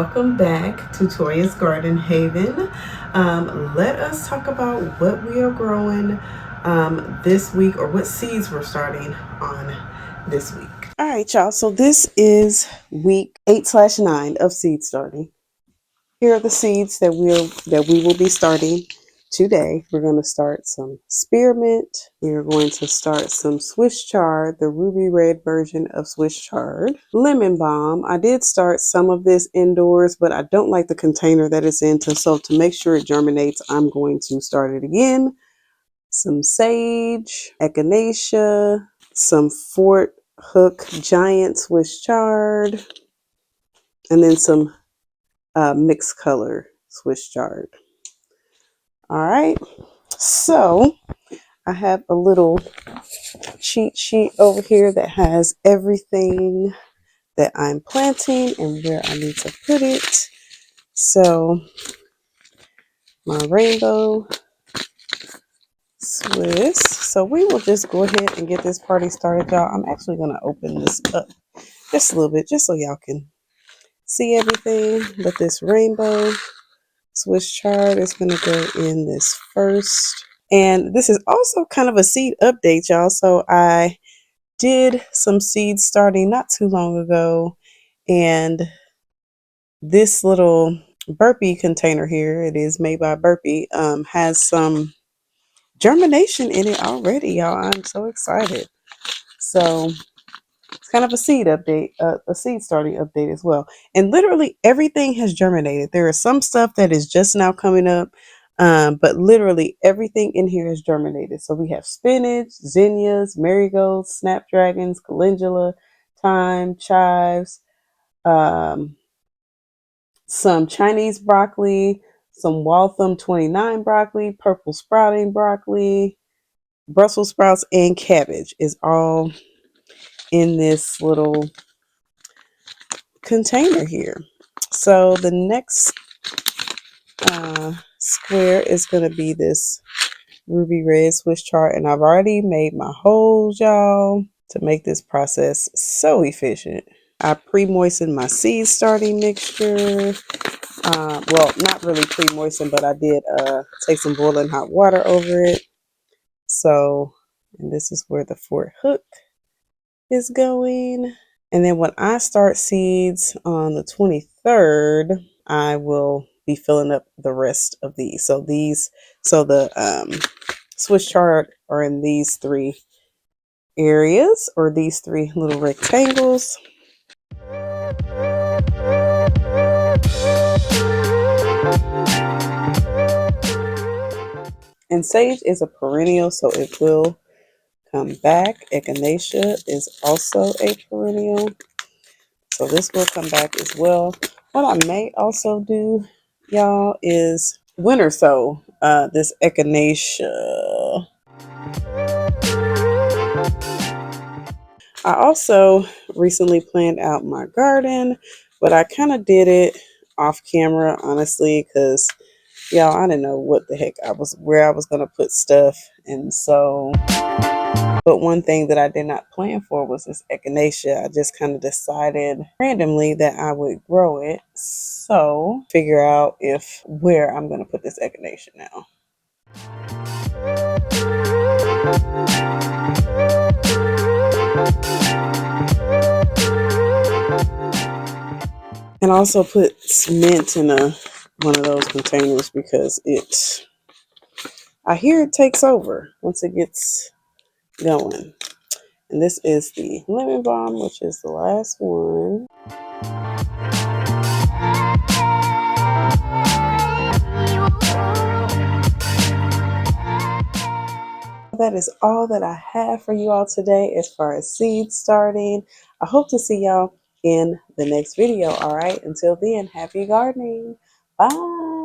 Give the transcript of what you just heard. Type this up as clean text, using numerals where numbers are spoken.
welcome back to Toya's Garden Haven. Let us talk about what we are growing this week, or what seeds we're starting on this week. All right, y'all. So this is week 8/9 of seed starting. Here are the seeds that we will be starting today. We're going to start some spearmint. We are going to start some Swiss chard, the ruby red version of Swiss chard. Lemon balm. I did start some of this indoors, but I don't like the container that it's in. So to make sure it germinates, I'm going to start it again. Some sage, echinacea, some Fort Hook giant Swiss chard, and then some mixed color Swiss chard. All right, so I have a little cheat sheet over here that has everything that I'm planting and where I need to put it. So my rainbow Swiss. So we will just go ahead and get this party started, y'all. I'm actually going to open this up just a little bit just so y'all can see everything. But this rainbow Swiss chard is going to go in this first. And this is also kind of a seed update, y'all. So I did some seeds starting not too long ago. And this little Burpee container here, it is made by Burpee, has some germination in it already, y'all. I'm so excited. So it's kind of a seed update, a seed starting update as well. And literally everything has germinated. There is some stuff that is just now coming up, but literally everything in here has germinated. So we have spinach, zinnias, marigolds, snapdragons, calendula, thyme, chives, some Chinese broccoli, some Waltham 29 broccoli, purple sprouting broccoli, Brussels sprouts, and cabbage is all in this little container here. So the next square is going to be this ruby red Swiss chard, and I've already made my holes, y'all, to make this process so efficient. I pre-moistened my seed starting mixture. Well, not really pre-moistened, but I did take some boiling hot water over it. So, and this is where the Fort Hook is going. And then when I start seeds on the 23rd, I will be filling up the rest of these. So the Swiss chard are in these three areas, or these three little rectangles. And sage is a perennial, so it will come back. Echinacea is also a perennial, so this will come back as well. What I may also do, y'all, is winter sow this echinacea. I also recently planned out my garden, but I kind of did it off camera, honestly, because y'all, I didn't know what the heck where I was going to put stuff. And so, but one thing that I did not plan for was this echinacea. I just kind of decided randomly that I would grow it. So figure out where I'm going to put this echinacea now. And also put mint in one of those containers because I hear it takes over once it gets going. And this is the lemon balm, which is the last one. That is all that I have for you all today as far as seed starting. I hope to see y'all in the next video. All right. Until then, happy gardening. Bye.